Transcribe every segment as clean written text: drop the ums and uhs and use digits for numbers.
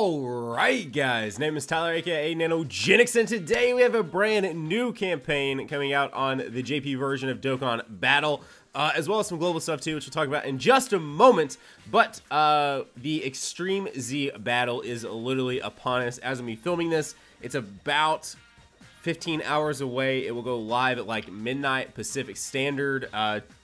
Alright guys, name is Tyler aka Nanogenix, and today we have a brand new campaign coming out on the JP version of Dokkan Battle, as well as some global stuff too, which we'll talk about in just a moment. But the Extreme Z battle is literally upon us as I'm filming this. It's about 15 hours away. It will go live at like midnight Pacific Standard,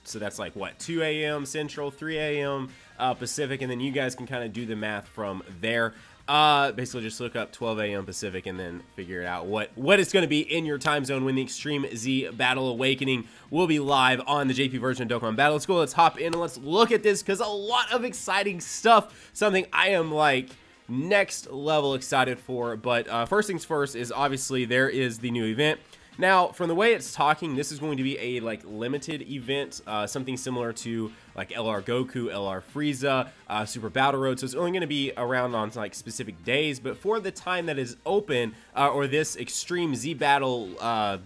so that's like what, 2 a.m. Central, 3 a.m. Pacific, and then you guys can kind of do the math from there. Basically just look up 12 a.m. Pacific and then figure out what it's going to be in your time zone when the Extreme Z Battle Awakening will be live on the JP version of Dokkan Battle. Let's go, let's hop in and let's look at this, because a lot of exciting stuff, something I am like next level excited for. But first things first is obviously there is the new event. Now, from the way it's talking, this is going to be a like limited event, something similar to like LR Goku, LR Frieza, Super Battle Road. So it's only going to be around on like specific days, but for the time that is open, or this Extreme Z Battle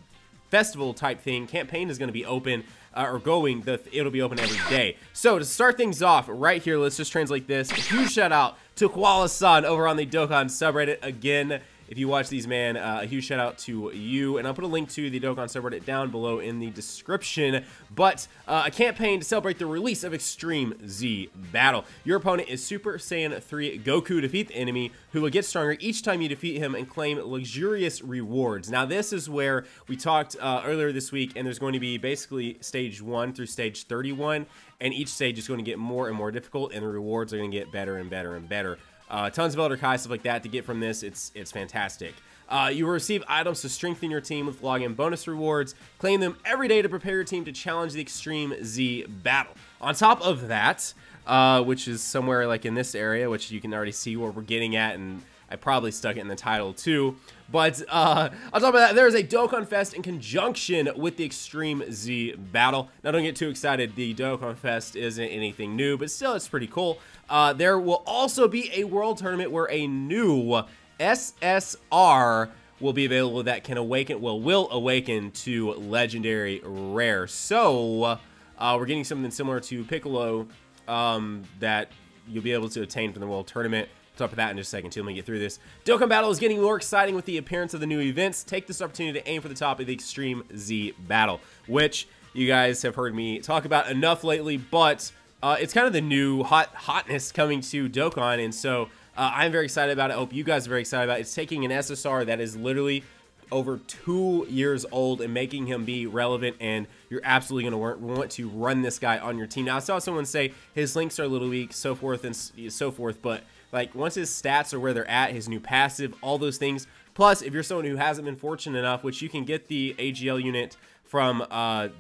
festival type thing, campaign is going to be open, or going, it'll be open every day. So to start things off right here, let's just translate this. A huge shout out to Koala-san over on the Dokkan subreddit again. If you watch these, man, a huge shout out to you. And I'll put a link to the Dokkan subreddit down below in the description. But a campaign to celebrate the release of Extreme Z Battle. Your opponent is Super Saiyan 3 Goku. Defeat the enemy, who will get stronger each time you defeat him and claim luxurious rewards. Now, this is where we talked earlier this week, and there's going to be basically stage 1 through stage 31. And each stage is going to get more and more difficult, and the rewards are going to get better and better and better. Tons of Elder Kai stuff like that to get from this. It's fantastic. You will receive items to strengthen your team with login bonus rewards. Claim them every day to prepare your team to challenge the Extreme Z Battle. On top of that, which is somewhere like in this area, which you can already see where we're getting at, and I probably stuck it in the title too. But on top of that, there is a Dokkan Fest in conjunction with the Extreme Z Battle. Now, don't get too excited. The Dokkan Fest isn't anything new, but still, it's pretty cool. There will also be a World Tournament where a new SSR will be available that can awaken, will awaken to Legendary Rare. So, we're getting something similar to Piccolo that you'll be able to attain from the World Tournament. Talk about that in just a second too. Let me get through this. Dokkan Battle is getting more exciting with the appearance of the new events. Take this opportunity to aim for the top of the Extreme Z Battle, which you guys have heard me talk about enough lately, but it's kind of the new hotness coming to Dokkan, and so I'm very excited about it. I hope you guys are very excited about it. It's taking an SSR that is literally over 2 years old and making him be relevant, and you're absolutely going to want to run this guy on your team. Now, I saw someone say his links are a little weak, so forth and so forth, but like once his stats are where they're at, his new passive, all those things. Plus, if you're someone who hasn't been fortunate enough, which you can get the AGL unit from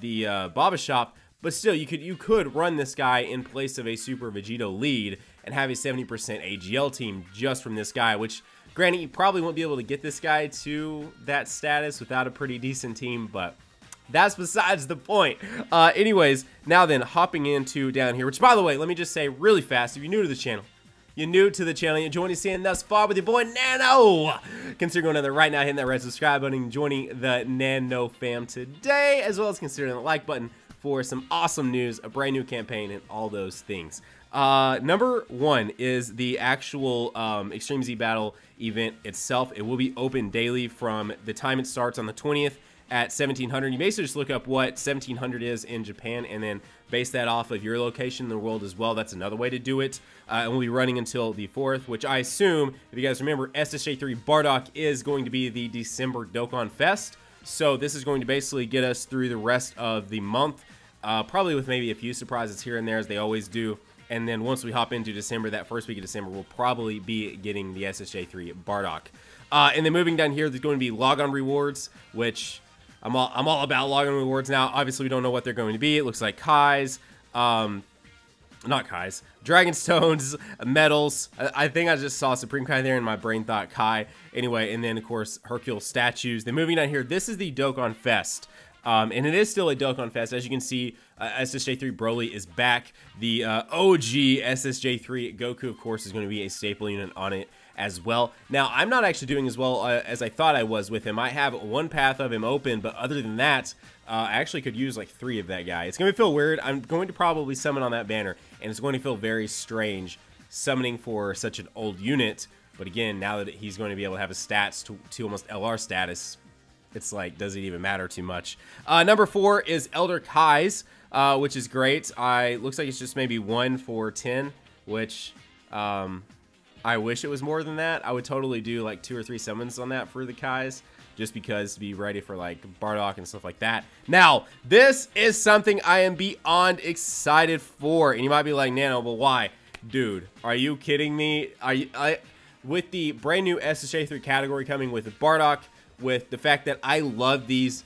the Baba shop, but still, you could run this guy in place of a Super Vegito lead and have a 70% AGL team just from this guy, which, granted, you probably won't be able to get this guy to that status without a pretty decent team, but that's besides the point. Anyways, now then, hopping into down here, which, by the way, let me just say really fast, if you're new to the channel, you're enjoying seeing thus far with your boy Nano, consider going down there right now, hitting that red subscribe button, and joining the Nano fam today, as well as considering the like button for some awesome news, a brand new campaign, and all those things. Number one is the actual Extreme Z Battle event itself. It will be open daily from the time it starts on the 20th at 1700. You basically just look up what 1700 is in Japan and then base that off of your location in the world as well. That's another way to do it. And we'll be running until the 4th, which I assume, if you guys remember, SSJ3 Bardock is going to be the December Dokkan Fest. So this is going to basically get us through the rest of the month, probably with maybe a few surprises here and there, as they always do. And then once we hop into December, that first week of December, we'll probably be getting the SSJ3 Bardock. And then moving down here, there's going to be log-on rewards, which I'm all about login rewards now. Obviously, we don't know what they're going to be. It looks like Kai's, not Kai's, Dragon Stones, medals. I think I just saw Supreme Kai there, and my brain thought Kai. Anyway, and then, of course, Hercule statues. Then moving down here, this is the Dokkan Fest. And it is still a Dokkan Fest. As you can see, SSJ3 Broly is back. The OG SSJ3 Goku, of course, is going to be a staple unit on it as well. Now, I'm not actually doing as well as I thought I was with him. I have one path of him open, but other than that, I actually could use like 3 of that guy. It's going to feel weird. I'm going to probably summon on that banner, and it's going to feel very strange summoning for such an old unit But again, now that he's going to be able to have his stats to almost LR status, it's like, does it even matter too much? Number 4 is Elder Kai's, which is great. Looks like it's just maybe 1 for 10, which I wish it was more than that. I would totally do like 2 or 3 summons on that for the Kai's, just because to be ready for like Bardock and stuff like that. Now, this is something I am beyond excited for, and you might be like, Nano, but why? Dude, are you kidding me? With the brand new SSJ3 category coming with Bardock, with the fact that I love these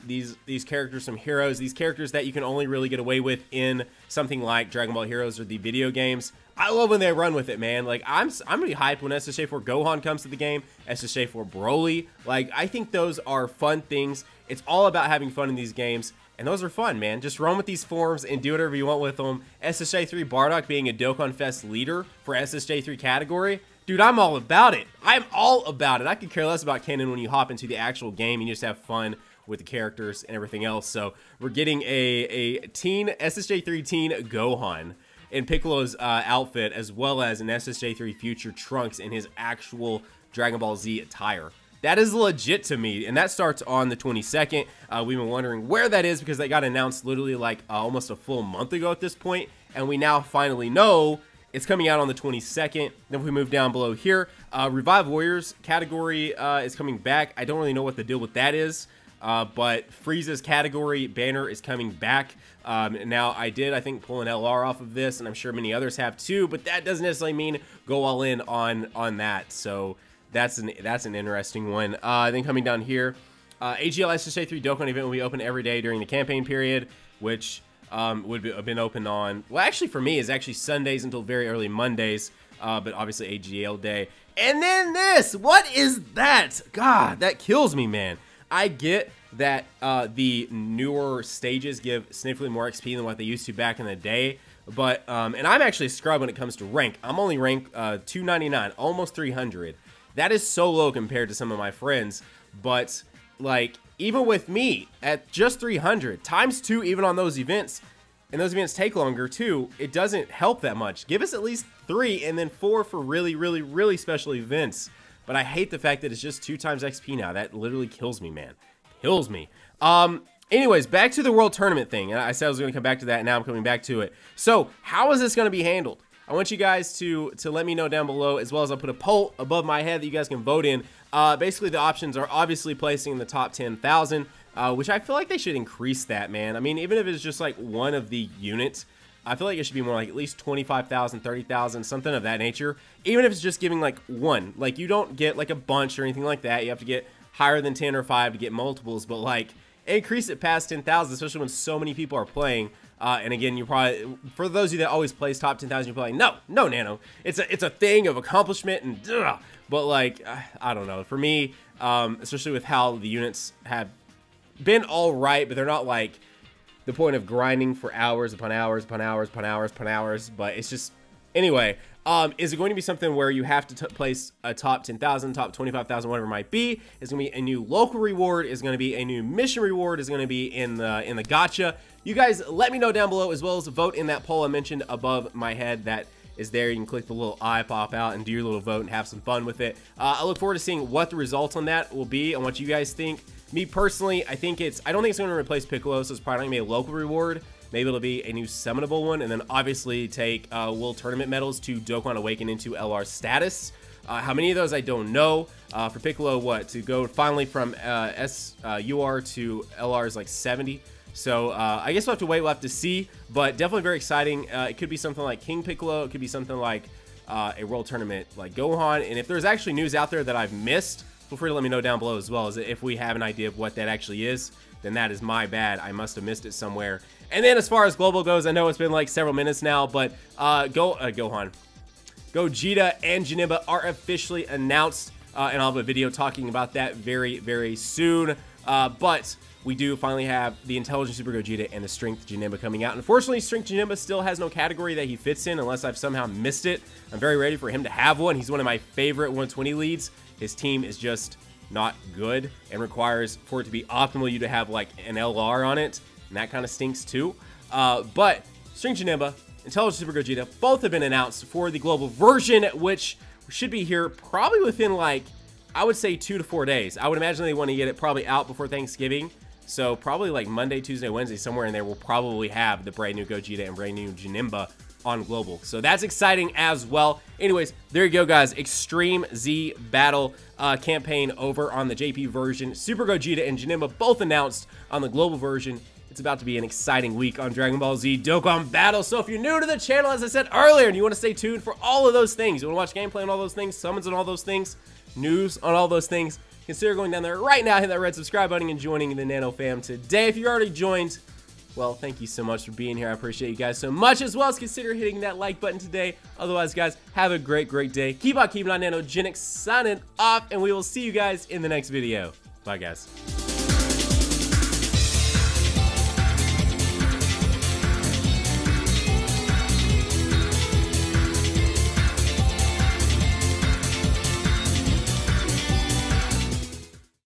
characters from Heroes, these characters that you can only really get away with in something like Dragon Ball Heroes or the video games. I love when they run with it, man. Like, I'm really hyped when SSJ4 Gohan comes to the game, SSJ4 Broly. Like, I think those are fun things. It's all about having fun in these games, and those are fun, man. Just run with these forms and do whatever you want with them. SSJ3 Bardock being a Dokkan Fest leader for SSJ3 category. Dude, I'm all about it. I'm all about it. I could care less about canon when you hop into the actual game and you just have fun with the characters and everything else. So we're getting a SSJ3 teen Gohan in Piccolo's outfit, as well as an SSJ3 future Trunks in his actual Dragon Ball Z attire. That is legit to me, and that starts on the 22nd. We've been wondering where that is because they got announced literally like almost a full month ago at this point, and we now finally know it's coming out on the 22nd. Then if we move down below here, Revive Warriors category is coming back. I don't really know what the deal with that is, but Frieza's category banner is coming back. Now, I think, pull an LR off of this, and I'm sure many others have too, but that doesn't necessarily mean go all in on that. So that's an interesting one. Then coming down here, AGL SSJ3 Dokkan event will be open every day during the campaign period, which would have been open on, well, actually for me is actually Sundays until very early Mondays, but obviously AGL day. And then this, what is that? God, that kills me, man. I get that the newer stages give significantly more XP than what they used to back in the day, but and I'm actually a scrub when it comes to rank. I'm only rank 299, almost 300. That is so low compared to some of my friends, but like, even with me at just 300 times 2, even on those events, and those events take longer too, it doesn't help that much. Give us at least 3 and then 4 for really, really, really special events. But I hate the fact that it's just 2 times XP now. That literally kills me, man. Kills me. Anyways, back to the World Tournament thing. And I said I was going to come back to that, and now I'm coming back to it. So, how is this going to be handled? I want you guys to let me know down below, as well as I'll put a poll above my head that you guys can vote in. Basically, the options are obviously placing in the top 10,000, which I feel like they should increase that, man. I mean, even if it's just like one of the units, I feel like it should be more like at least 25,000, 30,000, something of that nature. Even if it's just giving like one. Like, you don't get like a bunch or anything like that. You have to get higher than 10 or 5 to get multiples, but like, increase it past 10,000, especially when so many people are playing. And again, you probably, for those of you that always plays top 10,000, you're probably no, Nano. It's a thing of accomplishment, and but like, I don't know. For me, especially with how the units have been all right, but they're not like the point of grinding for hours upon hours upon hours upon hours upon hours. But it's just, anyway. Is it going to be something where you have to place a top 10,000, top 25,000, whatever it might be? Is going to be a new local reward? Is going to be a new mission reward? Is going to be in the gacha? You guys let me know down below, as well as vote in that poll I mentioned above my head that is there. You can click the little eye pop out and do your little vote and have some fun with it. I look forward to seeing what the results on that will be and what you guys think. Me personally, I don't think it's going to replace Piccolo, so it's probably going to be a local reward. Maybe it'll be a new summonable one, and then obviously take World Tournament medals to Dokkan Awaken into LR status. How many of those, I don't know. For Piccolo, what? To go finally from UR to LR is like 70. So I guess we'll have to wait, we'll have to see, but definitely very exciting. It could be something like King Piccolo, it could be something like a World Tournament like Gohan, and if there's actually news out there that I've missed, feel free to let me know down below, as well as if we have an idea of what that actually is, then that is my bad. I must have missed it somewhere. And then as far as global goes, I know it's been like several minutes now, but Gohan, Gogeta and Janemba are officially announced, and I'll have a video talking about that very, very soon. But we do finally have the Intelligent Super Gogeta and the Strength Janemba coming out. Unfortunately, Strength Janemba still has no category that he fits in, unless I've somehow missed it. I'm very ready for him to have one. He's one of my favorite 120 leads. His team is just not good and requires, for it to be optimal, you to have like an LR on it, and that kind of stinks too. But Strength Janemba, Intelligent Super Gogeta, both have been announced for the global version, which should be here probably within, like, I would say 2 to 4 days. I would imagine they want to get it probably out before Thanksgiving. So probably like Monday, Tuesday, Wednesday, somewhere in there, we'll probably have the brand new Gogeta and brand new Janemba on Global. So that's exciting as well. Anyways, there you go, guys. Extreme Z Battle campaign over on the JP version. Super Gogeta and Janemba both announced on the Global version. It's about to be an exciting week on Dragon Ball Z Dokkan Battle. So if you're new to the channel, as I said earlier, and you want to stay tuned for all of those things, you want to watch gameplay on all those things, summons on all those things, news on all those things, consider going down there right now, hit that red subscribe button, and joining the Nano fam today. If you already joined, well, thank you so much for being here. I appreciate you guys so much, as well as consider hitting that like button today. Otherwise, guys, have a great day. Keep on keeping on. Nanogenix signing off, and we will see you guys in the next video. Bye, guys.